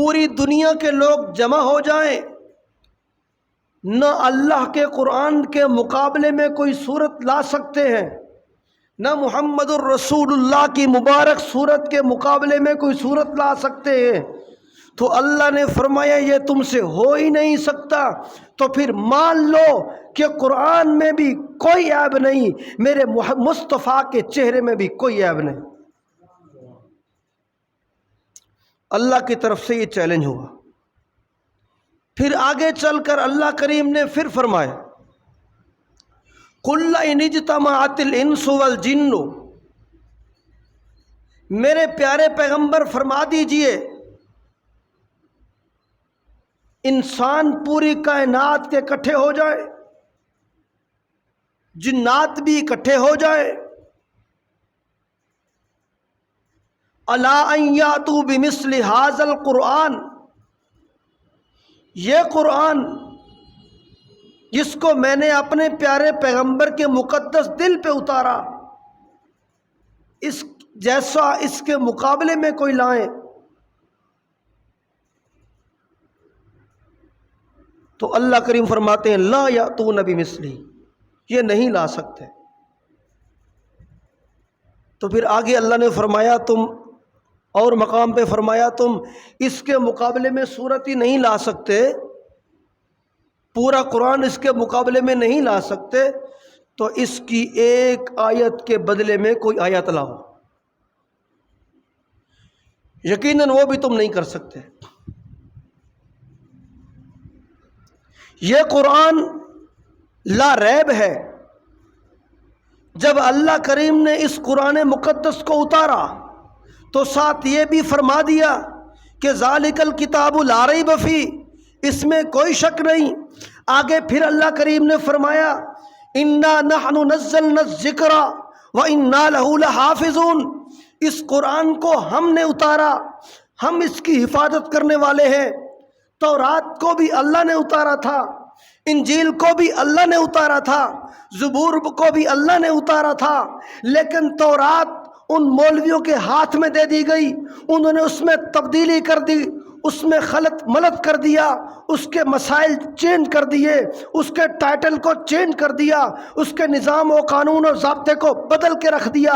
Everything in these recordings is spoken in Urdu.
پوری دنیا کے لوگ جمع ہو جائیں، نہ اللہ کے قرآن کے مقابلے میں کوئی صورت لا سکتے ہیں، نہ محمد الرسول اللہ کی مبارک صورت کے مقابلے میں کوئی صورت لا سکتے ہیں، تو اللہ نے فرمایا یہ تم سے ہو ہی نہیں سکتا، تو پھر مان لو کہ قرآن میں بھی کوئی عیب نہیں، میرے مصطفیٰ کے چہرے میں بھی کوئی عیب نہیں۔ اللہ کی طرف سے یہ چیلنج ہوا۔ پھر آگے چل کر اللہ کریم نے پھر فرمایا قُلْ إِنِ اجْتَمَعَتِ الْإِنسُ وَالْجِنُّ، میرے پیارے پیغمبر فرما دیجئے انسان پوری کائنات کے اکٹھے ہو جائے، جنات بھی اکٹھے ہو جائے، أَلَا أَن يَأْتُوا بِمِثْلِ هَذَا الْقُرْآنِ، یہ قرآن جس کو میں نے اپنے پیارے پیغمبر کے مقدس دل پہ اتارا، اس جیسا اس کے مقابلے میں کوئی لائیں، تو اللہ کریم فرماتے ہیں لا یأتون بمثلہ، یہ نہیں لا سکتے۔ تو پھر آگے اللہ نے فرمایا تم اور مقام پہ فرمایا تم اس کے مقابلے میں صورت ہی نہیں لا سکتے، پورا قرآن اس کے مقابلے میں نہیں لا سکتے، تو اس کی ایک آیت کے بدلے میں کوئی آیت لاؤ، یقیناً وہ بھی تم نہیں کر سکتے۔ یہ قرآن لا ریب ہے۔ جب اللہ کریم نے اس قرآن مقدس کو اتارا تو ساتھ یہ بھی فرما دیا کہ ذالک الکتاب لا ریب فیہ، اس میں کوئی شک نہیں۔ آگے پھر اللہ کریم نے فرمایا انا نحن نزلنا الذکر وانا لہ لحافظون، اس قرآن کو ہم نے اتارا، ہم اس کی حفاظت کرنے والے ہیں۔ تورات کو بھی اللہ نے اتارا تھا، انجیل کو بھی اللہ نے اتارا تھا، زبور کو بھی اللہ نے اتارا تھا، لیکن تورات ان مولویوں کے ہاتھ میں دے دی گئی، انہوں نے اس میں تبدیلی کر دی، اس میں خلط ملط کر دیا، اس کے مسائل چینج کر دیے، اس کے ٹائٹل کو چینج کر دیا، اس کے نظام و قانون اور ضابطے کو بدل کے رکھ دیا۔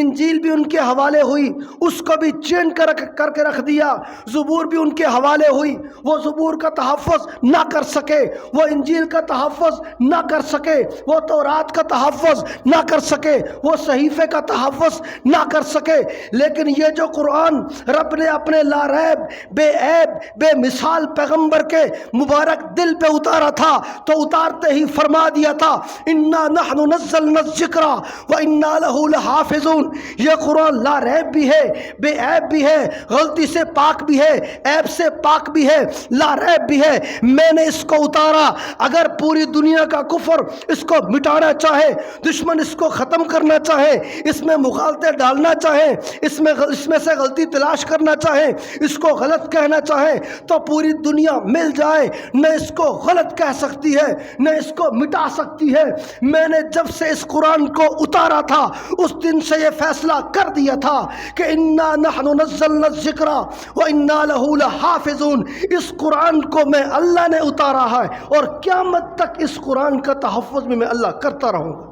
انجیل بھی ان کے حوالے ہوئی، اس کو بھی چینج کر کے رکھ دیا۔ زبور بھی ان کے حوالے ہوئی، وہ زبور کا تحفظ نہ کر سکے، وہ انجیل کا تحفظ نہ کر سکے، وہ تورات کا تحفظ نہ کر سکے، وہ صحیفے کا تحفظ نہ کر سکے۔ لیکن یہ جو قرآن رب نے اپنے لا ریب، بے عیب، بے مثال پیغمبر کے مبارک دل پہ اتارا تھا، تو اتارتے ہی فرما دیا تھا انا نحن نزلنا الذکر وانا لہ لحافظون، یہ قرآن لا ریب بھی ہے، بے عیب بھی ہے، غلطی سے پاک بھی ہے، عیب سے پاک بھی ہے، لا ریب بھی ہے۔ میں نے اس کو اتارا، اگر پوری دنیا کا کفر اس کو مٹانا چاہے، دشمن اس کو ختم کرنا چاہے، اس میں مغالطے ڈالنا چاہے، اس میں سے غلطی تلاش کرنا چاہے، اس کو غلط کہنا چاہے، تو پوری دنیا مل جائے، نہ اس کو غلط کہہ سکتی ہے، نہ اس کو مٹا سکتی ہے۔ میں نے جب سے اس قرآن کو اتارا تھا اس دن سے یہ فیصلہ کر دیا تھا کہ انا نحن نزلنا الذکر وانا لہ لحافظون، اس قرآن کو میں اللہ نے اتارا ہے اور قیامت تک اس قرآن کا تحفظ بھی میں اللہ کرتا رہوں گا۔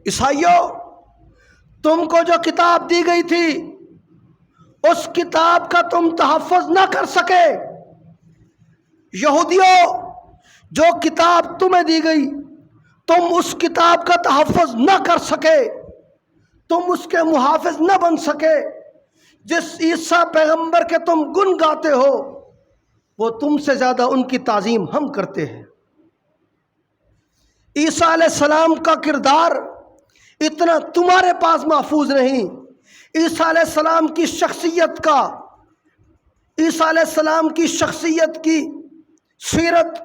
عیسائیوں، تم کو جو کتاب دی گئی تھی اس کتاب کا تم تحفظ نہ کر سکے۔ یہودیوں، جو کتاب تمہیں دی گئی تم اس کتاب کا تحفظ نہ کر سکے، تم اس کے محافظ نہ بن سکے۔ جس عیسیٰ پیغمبر کے تم گن گاتے ہو وہ تم سے زیادہ ان کی تعظیم ہم کرتے ہیں۔ عیسیٰ علیہ السلام کا کردار اتنا تمہارے پاس محفوظ نہیں، عیسیٰ علیہ السلام کی شخصیت کا، عیسیٰ علیہ السلام کی شخصیت کی سیرت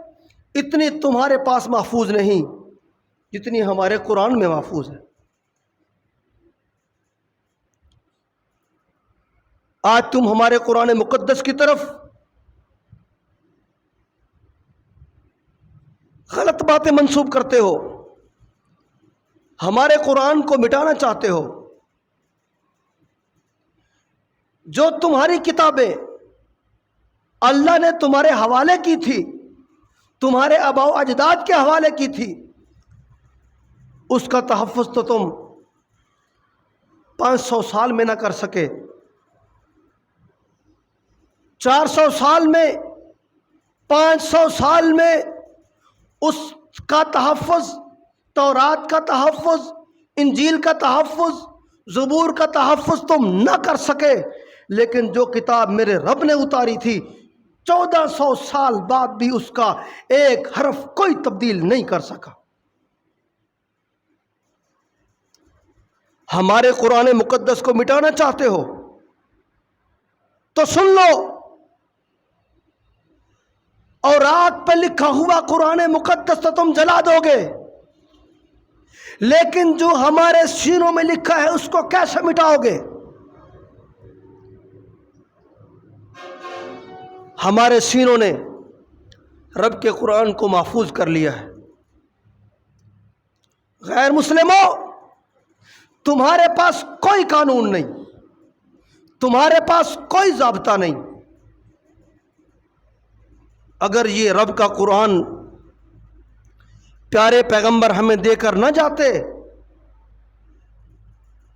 اتنی تمہارے پاس محفوظ نہیں جتنی ہمارے قرآن میں محفوظ ہے۔ آج تم ہمارے قرآن مقدس کی طرف غلط باتیں منسوب کرتے ہو، ہمارے قرآن کو مٹانا چاہتے ہو۔ جو تمہاری کتابیں اللہ نے تمہارے حوالے کی تھی، تمہارے آباء و اجداد کے حوالے کی تھی، اس کا تحفظ تو تم 500 سال میں نہ کر سکے، 400 سال میں، 500 سال میں اس کا تحفظ، تورات کا تحفظ، انجیل کا تحفظ، زبور کا تحفظ تم نہ کر سکے، لیکن جو کتاب میرے رب نے اتاری تھی 1400 سال بعد بھی اس کا ایک حرف کوئی تبدیل نہیں کر سکا۔ ہمارے قرآن مقدس کو مٹانا چاہتے ہو تو سن لو، اور آگ پہ لکھا ہوا قرآن مقدس تو تم جلا دو گے، لیکن جو ہمارے سینوں میں لکھا ہے اس کو کیسے مٹاؤ گے؟ ہمارے سینوں نے رب کے قرآن کو محفوظ کر لیا ہے۔ غیر مسلموں، تمہارے پاس کوئی قانون نہیں، تمہارے پاس کوئی ضابطہ نہیں۔ اگر یہ رب کا قرآن پیارے پیغمبر ہمیں دے کر نہ جاتے،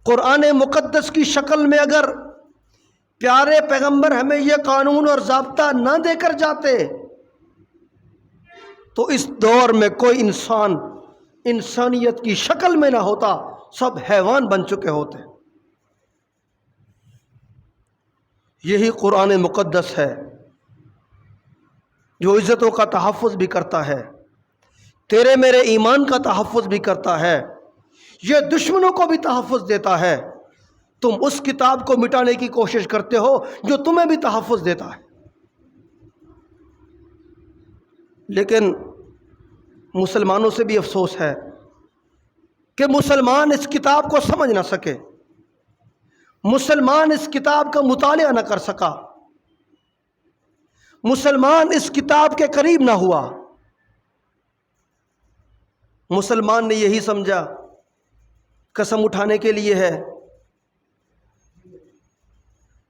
قرآن مقدس کی شکل میں اگر پیارے پیغمبر ہمیں یہ قانون اور ضابطہ نہ دے کر جاتے، تو اس دور میں کوئی انسان انسانیت کی شکل میں نہ ہوتا، سب حیوان بن چکے ہوتے۔ یہی قرآن مقدس ہے جو عزتوں کا تحفظ بھی کرتا ہے، تیرے میرے ایمان کا تحفظ بھی کرتا ہے، یہ دشمنوں کو بھی تحفظ دیتا ہے۔ تم اس کتاب کو مٹانے کی کوشش کرتے ہو جو تمہیں بھی تحفظ دیتا ہے، لیکن مسلمانوں سے بھی افسوس ہے کہ مسلمان اس کتاب کو سمجھ نہ سکے، مسلمان اس کتاب کا مطالعہ نہ کر سکا، مسلمان اس کتاب کے قریب نہ ہوا۔ مسلمان نے یہی سمجھا قسم اٹھانے کے لیے ہے،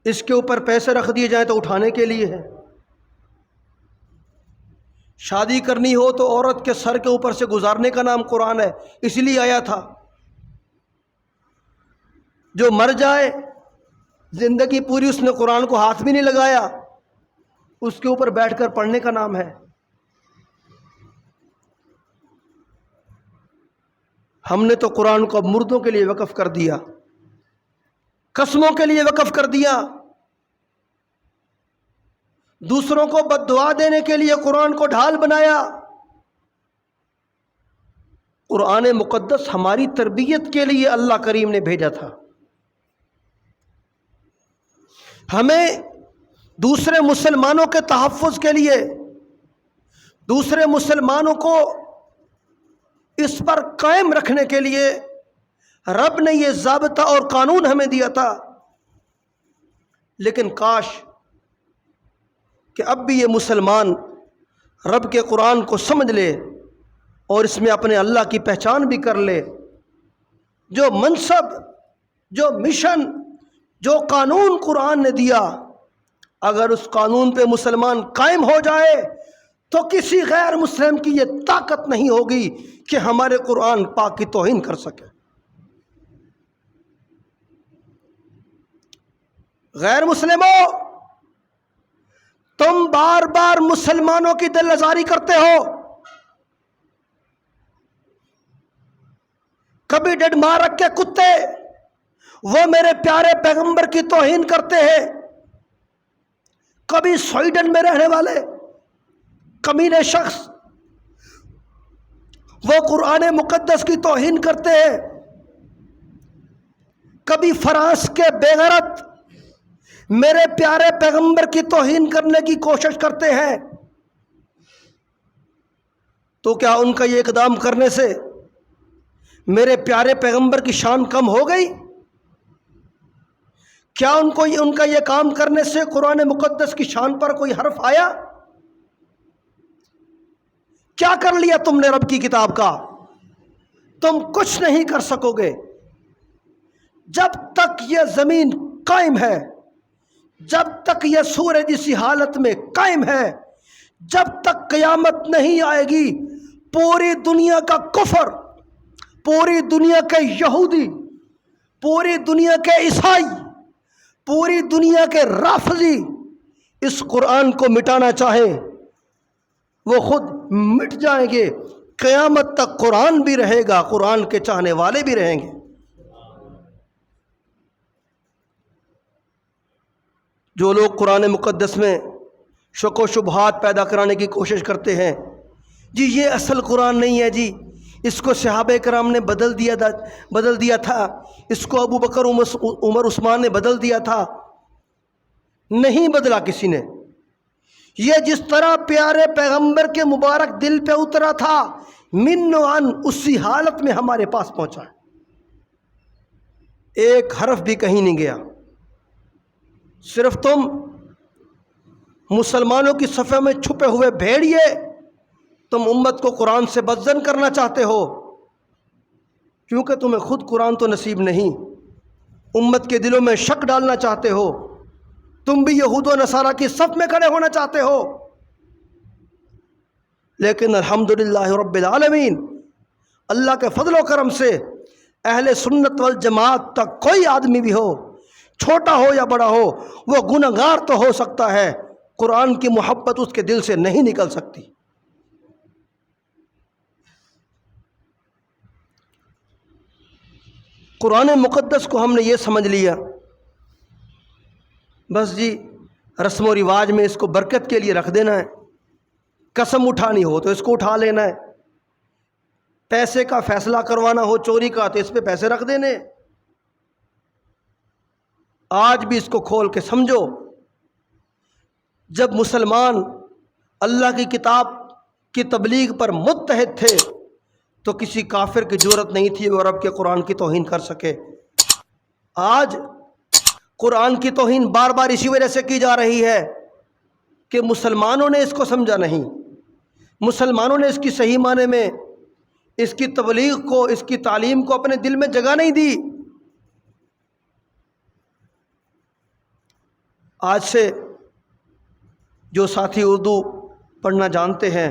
اس کے اوپر پیسے رکھ دیے جائیں تو اٹھانے کے لیے ہے، شادی کرنی ہو تو عورت کے سر کے اوپر سے گزارنے کا نام قرآن ہے، اس لیے آیا تھا۔ جو مر جائے زندگی پوری اس نے قرآن کو ہاتھ بھی نہیں لگایا، اس کے اوپر بیٹھ کر پڑھنے کا نام ہے۔ ہم نے تو قرآن کو اب مردوں کے لیے وقف کر دیا، قسموں کے لیے وقف کر دیا، دوسروں کو بد دعا دینے کے لیے قرآن کو ڈھال بنایا۔ قرآن مقدس ہماری تربیت کے لیے اللہ کریم نے بھیجا تھا، ہمیں دوسرے مسلمانوں کے تحفظ کے لیے، دوسرے مسلمانوں کو اس پر قائم رکھنے کے لیے رب نے یہ ضابطہ اور قانون ہمیں دیا تھا۔ لیکن کاش کہ اب بھی یہ مسلمان رب کے قرآن کو سمجھ لے اور اس میں اپنے اللہ کی پہچان بھی کر لے۔ جو منصب، جو مشن، جو قانون قرآن نے دیا، اگر اس قانون پہ مسلمان قائم ہو جائے تو کسی غیر مسلم کی یہ طاقت نہیں ہوگی کہ ہمارے قرآن پاک کی توہین کر سکے۔ غیر مسلموں، تم بار بار مسلمانوں کی دل آزاری کرتے ہو، کبھی ڈنمارک کے کتے وہ میرے پیارے پیغمبر کی توہین کرتے ہیں، کبھی سویڈن میں رہنے والے کمینے شخص وہ قرآن مقدس کی توہین کرتے ہیں، کبھی فرانس کے بے غیرت میرے پیارے پیغمبر کی توہین کرنے کی کوشش کرتے ہیں۔ تو کیا ان کا یہ اقدام کرنے سے میرے پیارے پیغمبر کی شان کم ہو گئی؟ کیا ان کا یہ کام کرنے سے قرآن مقدس کی شان پر کوئی حرف آیا؟ کیا کر لیا تم نے رب کی کتاب کا؟ تم کچھ نہیں کر سکو گے۔ جب تک یہ زمین قائم ہے، جب تک یہ سورج اسی حالت میں قائم ہے، جب تک قیامت نہیں آئے گی، پوری دنیا کا کفر، پوری دنیا کے یہودی، پوری دنیا کے عیسائی، پوری دنیا کے رافضی اس قرآن کو مٹانا چاہیں وہ خود مٹ جائیں گے۔ قیامت تک قرآن بھی رہے گا، قرآن کے چاہنے والے بھی رہیں گے۔ جو لوگ قرآن مقدس میں شک و شبہات پیدا کرانے کی کوشش کرتے ہیں، جی یہ اصل قرآن نہیں ہے، جی اس کو صحابہ کرام نے بدل دیا تھا، اس کو ابو بکر عمر عثمان نے بدل دیا تھا، نہیں بدلا کسی نے۔ یہ جس طرح پیارے پیغمبر کے مبارک دل پہ اترا تھا، من و عن اسی حالت میں ہمارے پاس پہنچا ہے، ایک حرف بھی کہیں نہیں گیا۔ صرف تم مسلمانوں کی صفحے میں چھپے ہوئے بھیڑیے، تم امت کو قرآن سے بدزن کرنا چاہتے ہو، کیونکہ تمہیں خود قرآن تو نصیب نہیں، امت کے دلوں میں شک ڈالنا چاہتے ہو، تم بھی یہود و نصارہ کی صف میں کھڑے ہونا چاہتے ہو۔ لیکن الحمدللہ رب العالمین، اللہ کے فضل و کرم سے اہل سنت والجماعت تک کوئی آدمی بھی ہو، چھوٹا ہو یا بڑا ہو، وہ گنہگار تو ہو سکتا ہے، قرآن کی محبت اس کے دل سے نہیں نکل سکتی۔ قرآن مقدس کو ہم نے یہ سمجھ لیا بس جی رسم و رواج میں اس کو برکت کے لیے رکھ دینا ہے، قسم اٹھانی ہو تو اس کو اٹھا لینا ہے، پیسے کا فیصلہ کروانا ہو چوری کا تو اس پہ پیسے رکھ دینے۔ آج بھی اس کو کھول کے سمجھو، جب مسلمان اللہ کی کتاب کی تبلیغ پر متحد تھے تو کسی کافر کی جرأت نہیں تھی وہ رب کے قرآن کی توہین کر سکے۔ آج قرآن کی توہین بار بار اسی وجہ سے کی جا رہی ہے کہ مسلمانوں نے اس کو سمجھا نہیں، مسلمانوں نے اس کی صحیح معنی میں اس کی تبلیغ کو، اس کی تعلیم کو اپنے دل میں جگہ نہیں دی۔ آج سے جو ساتھی اردو پڑھنا جانتے ہیں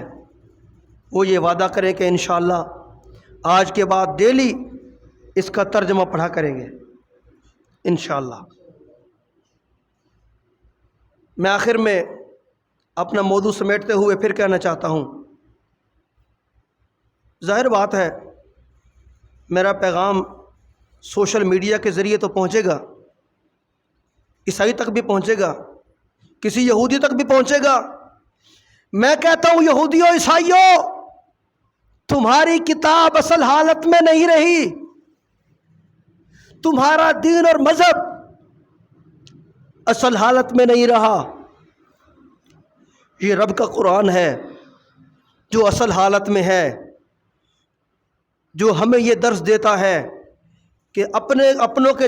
وہ یہ وعدہ کریں کہ انشاءاللہ آج کے بعد ڈیلی اس کا ترجمہ پڑھا کریں گے انشاءاللہ۔ میں آخر میں اپنا موضوع سمیٹتے ہوئے پھر کہنا چاہتا ہوں، ظاہر بات ہے میرا پیغام سوشل میڈیا کے ذریعے تو پہنچے گا، عیسائی تک بھی پہنچے گا، کسی یہودی تک بھی پہنچے گا۔ میں کہتا ہوں یہودیوں، عیسائیوں، تمہاری کتاب اصل حالت میں نہیں رہی، تمہارا دین اور مذہب اصل حالت میں نہیں رہا، یہ رب کا قرآن ہے جو اصل حالت میں ہے، جو ہمیں یہ درس دیتا ہے کہ اپنوں کے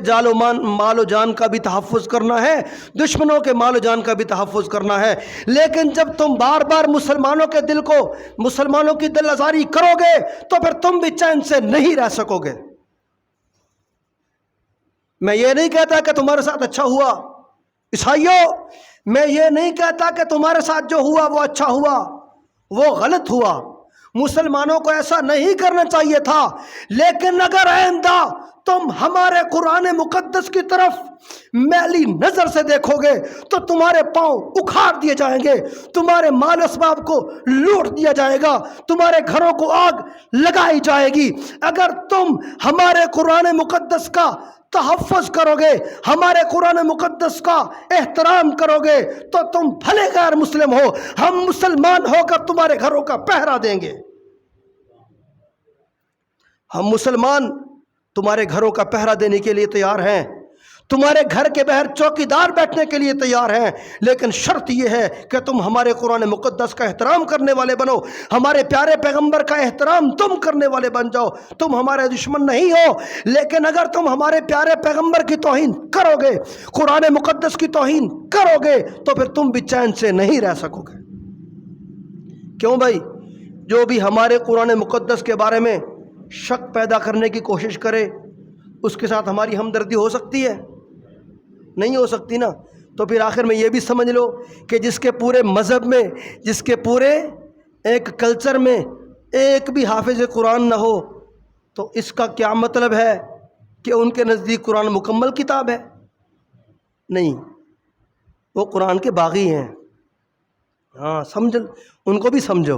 مال و جان کا بھی تحفظ کرنا ہے، دشمنوں کے مال و جان کا بھی تحفظ کرنا ہے۔ لیکن جب تم بار بار مسلمانوں کی دل آزاری کرو گے تو پھر تم بھی چین سے نہیں رہ سکو گے۔ میں یہ نہیں کہتا کہ تمہارے ساتھ اچھا ہوا عیسائیوں، میں یہ نہیں کہتا کہ تمہارے ساتھ جو ہوا وہ اچھا ہوا، وہ غلط ہوا، مسلمانوں کو ایسا نہیں کرنا چاہیے تھا۔ لیکن اگر آئندہ تم ہمارے قرآن مقدس کی طرف میلی نظر سے دیکھو گے تو تمہارے پاؤں اکھاڑ دیے جائیں گے، تمہارے مال اسباب کو لوٹ دیا جائے گا، تمہارے گھروں کو آگ لگائی جائے گی۔ اگر تم ہمارے قرآن مقدس کا تحفظ کرو گے، ہمارے قرآن مقدس کا احترام کرو گے تو تم بھلے غیر مسلم ہو، ہم مسلمان ہو کر تمہارے گھروں کا پہرا دیں گے، ہم مسلمان تمہارے گھروں کا پہرا دینے کے لیے تیار ہیں، تمہارے گھر کے باہر چوکیدار بیٹھنے کے لیے تیار ہیں، لیکن شرط یہ ہے کہ تم ہمارے قرآن مقدس کا احترام کرنے والے بنو، ہمارے پیارے پیغمبر کا احترام تم کرنے والے بن جاؤ۔ تم ہمارے دشمن نہیں ہو، لیکن اگر تم ہمارے پیارے پیغمبر کی توہین کرو گے، قرآن مقدس کی توہین کرو گے تو پھر تم بھی چین سے نہیں رہ سکو گے۔ کیوں بھائی؟ جو بھی ہمارے قرآن مقدس کے بارے میں شک پیدا کرنے کی کوشش کرے اس کے ساتھ ہماری ہمدردی ہو سکتی ہے؟ نہیں ہو سکتی نا۔ تو پھر آخر میں یہ بھی سمجھ لو کہ جس کے پورے مذہب میں، جس کے پورے ایک کلچر میں ایک بھی حافظ قرآن نہ ہو، تو اس کا کیا مطلب ہے کہ ان کے نزدیک قرآن مکمل کتاب ہے؟ نہیں، وہ قرآن کے باغی ہیں۔ ہاں سمجھ، ان کو بھی سمجھو،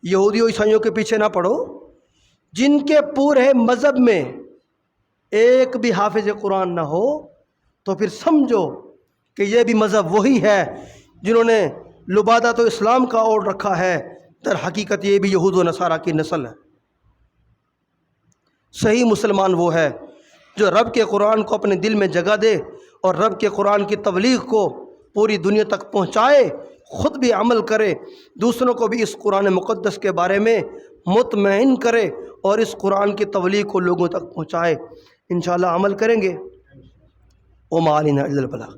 یہودیوں عیسائیوں کے پیچھے نہ پڑو۔ جن کے پورے مذہب میں ایک بھی حافظ قرآن نہ ہو تو پھر سمجھو کہ یہ بھی مذہب وہی ہے جنہوں نے لبادہ تو اسلام کا اوڑھ رکھا ہے، در حقیقت یہ بھی یہود و نصارہ کی نسل ہے۔ صحیح مسلمان وہ ہے جو رب کے قرآن کو اپنے دل میں جگہ دے اور رب کے قرآن کی تبلیغ کو پوری دنیا تک پہنچائے، خود بھی عمل کرے، دوسروں کو بھی اس قرآن مقدس کے بارے میں مطمئن کرے اور اس قرآن کی تبلیغ کو لوگوں تک پہنچائے۔ انشاءاللہ عمل کریں گے۔ وما علینا الا البلاغ۔